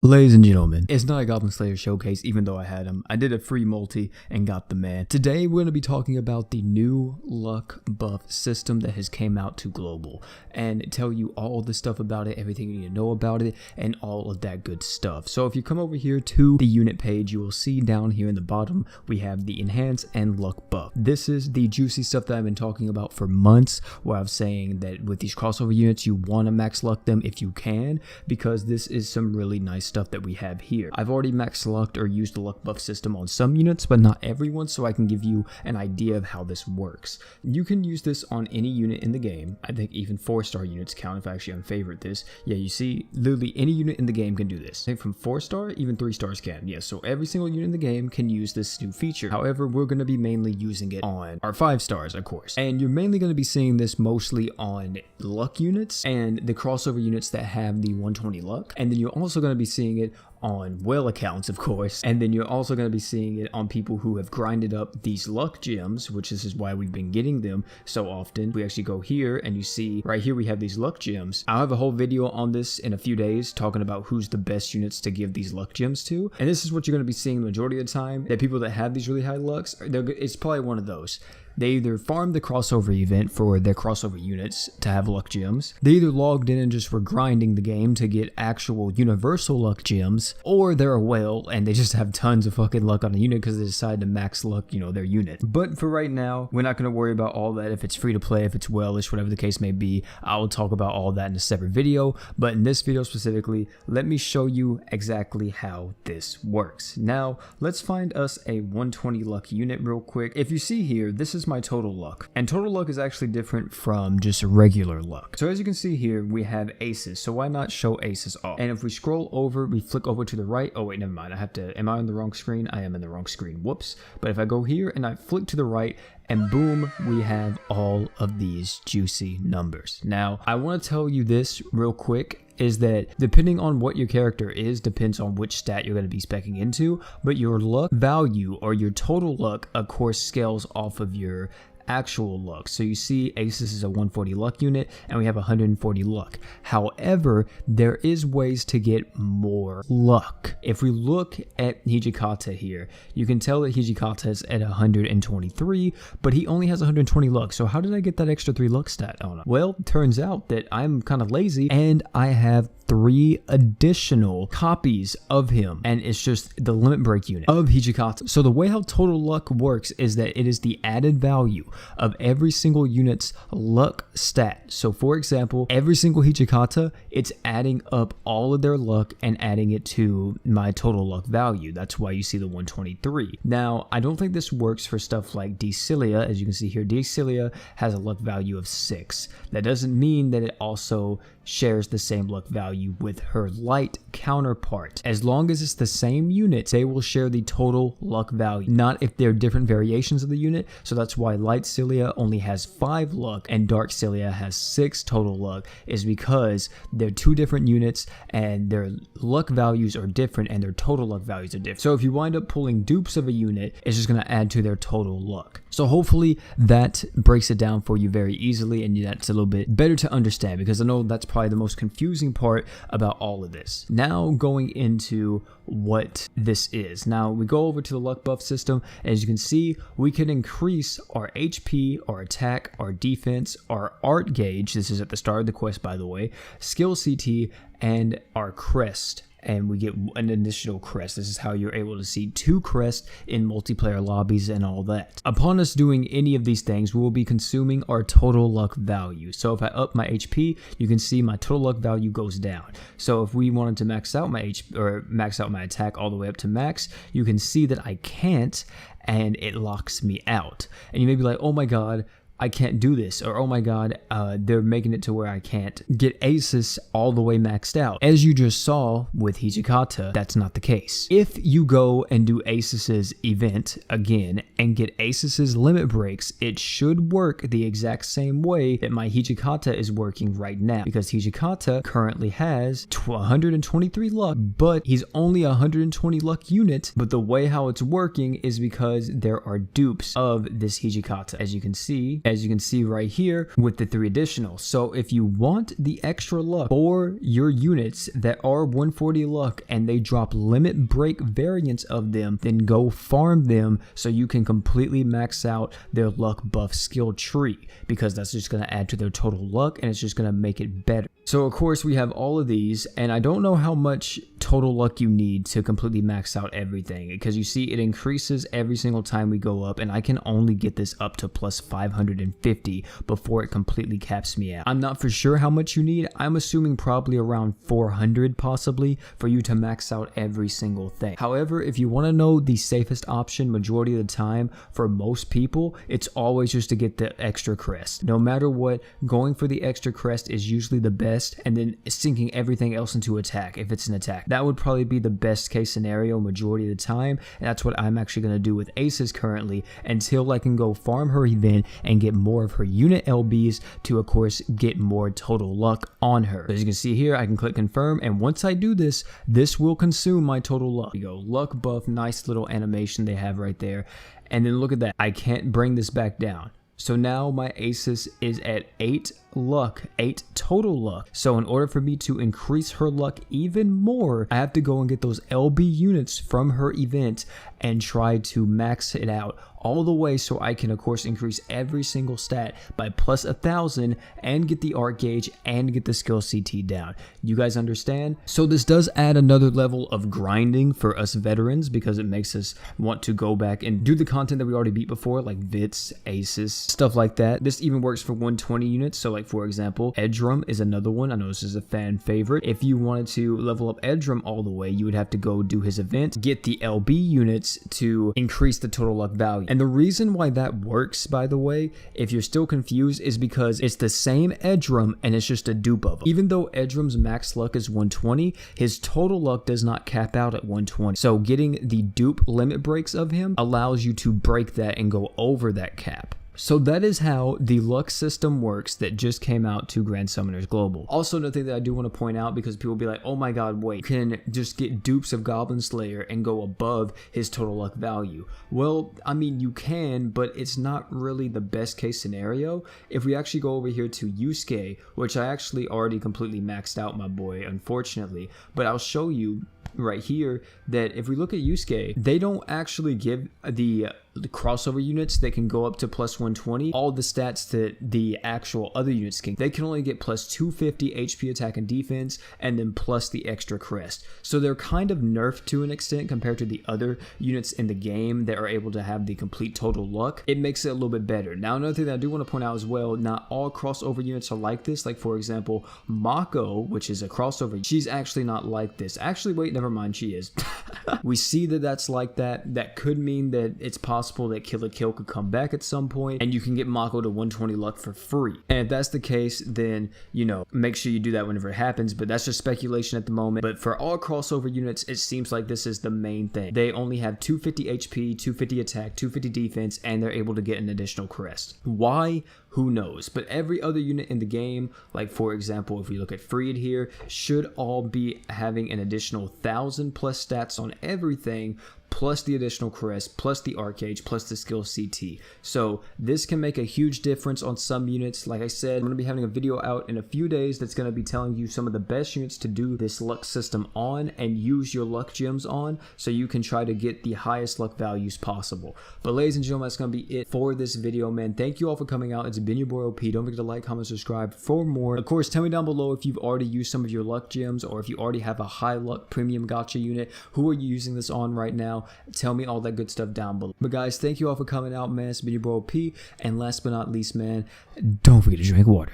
Ladies and gentlemen, it's not a Goblin Slayer showcase even though I had him. I did a free multi and got the man. Today we're going to be talking about the new luck buff system that has came out to global and tell you all the stuff about it, everything you need to know about it, and all of that good stuff. So if you come over here to the unit page, you will see down here in the bottom we have the enhance and luck buff. This is the juicy stuff that I've been talking about for months, where I'm saying that with these crossover units you want to max luck them if you can, because this is some really nice stuff that we have here. I've already max lucked or used the luck buff system on some units, but not everyone, so I can give you an idea of how this works. You can use this on any unit in the game. I think even 4-star units count if I actually unfavorite this. Yeah, you see, literally any unit in the game can do this. I think from 4-star, even 3 stars can. Yeah, so every single unit in the game can use this new feature. However, we're going to be mainly using it on our 5 stars, of course. And you're mainly going to be seeing this mostly on luck units and the crossover units that have the 120 luck. And then you're also going to be seeing it on whale accounts, of course, and then you're also going to be seeing it on people who have grinded up these luck gems, which this is why we've been getting them so often. We actually go here and you see right here we have these luck gems. I'll have a whole video on this in a few days talking about who's the best units to give these luck gems to, and this is what you're going to be seeing the majority of the time, that people that have these really high lucks, it's probably one of those. They either farmed the crossover event for their crossover units to have luck gems, they either logged in and just were grinding the game to get actual universal luck gems, or they're a whale and they just have tons of fucking luck on the unit because they decided to max luck, their unit. But for right now, we're not going to worry about all that. If it's free to play, if it's whale-ish, whatever the case may be, I will talk about all that in a separate video. But in this video specifically, let me show you exactly how this works. Now, let's find us a 120 luck unit real quick. If you see here, this is my total luck, and total luck is actually different from just regular luck. So as you can see here, we have aces, so why not show aces off? And if we scroll over, we flick over to the right. Oh wait, never mind, am I on the wrong screen? I am in the wrong screen, whoops. But if I go here and I flick to the right, and boom, we have all of these juicy numbers. Now, I want to tell you this real quick, is that depending on what your character is, depends on which stat you're going to be speccing into, but your luck value or your total luck, of course, scales off of your actual luck. So you see Aces is a 140 luck unit and we have 140 luck. However, there is ways to get more luck. If we look at Hijikata here, you can tell that Hijikata is at 123, but he only has 120 luck. So how did I get that extra 3 luck stat on him? Well, turns out that I'm kind of lazy and I have 3 additional copies of him, and it's just the limit break unit of Hijikata. So the way how total luck works is that it is the added value of every single unit's luck stat. So for example, every single Hijikata, it's adding up all of their luck and adding it to my total luck value. That's why you see the 123. Now, I don't think this works for stuff like Decilia. As you can see here, Decilia has a luck value of 6. That doesn't mean that it also shares the same luck value with her light counterpart. As long as it's the same unit, they will share the total luck value, not if they're different variations of the unit. So that's why Light Cilia only has 5 luck and Dark Cilia has 6 total luck, is because they're 2 different units and their luck values are different and their total luck values are different. So if you wind up pulling dupes of a unit, it's just going to add to their total luck. So hopefully that breaks it down for you very easily, and that's a little bit better to understand, because I know that's probably the most confusing part about all of this. Now going into what this is. Now we go over to the luck buff system. As you can see, we can increase our HP, our attack, our defense, our art gauge. This is at the start of the quest, by the way, skill CT, and our crest. And we get an additional crest. This is how you're able to see 2 crests in multiplayer lobbies and all that. Upon us doing any of these things, we will be consuming our total luck value. So if I up my HP, you can see my total luck value goes down. So if we wanted to max out my HP or max out my attack all the way up to max, you can see that I can't, and it locks me out. And you may be like, oh my god, I can't do this, or oh my god, they're making it to where I can't get Aces all the way maxed out. As you just saw with Hijikata, that's not the case. If you go and do Aces' event again and get Aces' limit breaks, it should work the exact same way that my Hijikata is working right now, because Hijikata currently has 123 luck, but he's only a 120 luck unit. But the way how it's working is because there are dupes of this Hijikata, as you can see. as you can see right here with the 3 additional. So if you want the extra luck for your units that are 140 luck and they drop limit break variants of them, then go farm them so you can completely max out their luck buff skill tree, because that's just going to add to their total luck and it's just going to make it better. So of course we have all of these, and I don't know how much total luck you need to completely max out everything, because you see it increases every single time we go up, and I can only get this up to plus 550 before it completely caps me out. I'm not for sure how much you need. I'm assuming probably around 400 possibly for you to max out every single thing. However, if you want to know the safest option majority of the time for most people, it's always just to get the extra crest. No matter what, going for the extra crest is usually the best, and then sinking everything else into attack if it's an attack. That would probably be the best case scenario majority of the time, and that's what I'm actually going to do with Aces currently until I can go farm her event and get more of her unit LBs to of course get more total luck on her. As you can see here, I can click confirm, and once I do this, this will consume my total luck. There you go, luck buff, nice little animation they have right there. And then look at that, I can't bring this back down. So now my Aces is at 8 luck, 8 total luck. So in order for me to increase her luck even more, I have to go and get those LB units from her event and try to max it out all the way so I can of course increase every single stat by plus 1,000 and get the art gauge and get the skill CT down. You guys understand? So this does add another level of grinding for us veterans, because it makes us want to go back and do the content that we already beat before, like Vits, Aces, stuff like that. This even works for 120 units. So like for example, Edrum is another one. I know this is a fan favorite. If you wanted to level up Edrum all the way, you would have to go do his event, get the LB units to increase the total luck value. And the reason why that works, by the way, if you're still confused, is because it's the same Edrum and it's just a dupe of him. Even though Edrum's max luck is 120, his total luck does not cap out at 120. So getting the dupe limit breaks of him allows you to break that and go over that cap. So that is how the luck system works that just came out to Grand Summoners Global. Also, another thing that I do want to point out, because people will be like, oh my god, wait, you can just get dupes of Goblin Slayer and go above his total luck value. Well, I mean, you can, but it's not really the best case scenario. If we actually go over here to Yusuke, which I actually already completely maxed out, my boy, unfortunately, but I'll show you right here that if we look at Yusuke, they don't actually give the crossover units that can go up to plus 120 all the stats that the actual other units can. They can only get plus 250 HP attack and defense, and then plus the extra crest. So they're kind of nerfed to an extent compared to the other units in the game that are able to have the complete total luck. It makes it a little bit better. Now another thing that I do want to point out as well, not all crossover units are like this. Like for example, Mako, which is a crossover, she's actually not like this. Actually, wait, never mind, she is. We see that that's like that. That could mean that it's possible that Kill la Kill could come back at some point and you can get Mako to 120 luck for free. And if that's the case, then, you know, make sure you do that whenever it happens, but that's just speculation at the moment. But for all crossover units, it seems like this is the main thing. They only have 250 HP, 250 attack, 250 defense, and they're able to get an additional crest. Why? Who knows? But every other unit in the game, like for example, if we look at Freed here, should all be having an additional 1,000 plus stats on everything, plus the additional crest, plus the arc gauge, plus the skill CT. So this can make a huge difference on some units. Like I said, I'm going to be having a video out in a few days that's going to be telling you some of the best units to do this luck system on and use your luck gems on, so you can try to get the highest luck values possible. But ladies and gentlemen, that's going to be it for this video, man. Thank you all for coming out. It's been your boy OP. Don't forget to like, comment, subscribe for more. Of course, tell me down below if you've already used some of your luck gems, or if you already have a high luck premium gacha unit. Who are you using this on right now? Tell me all that good stuff down below. But guys, thank you all for coming out, man. It's been your boy OP. And last but not least, man, don't forget to drink water.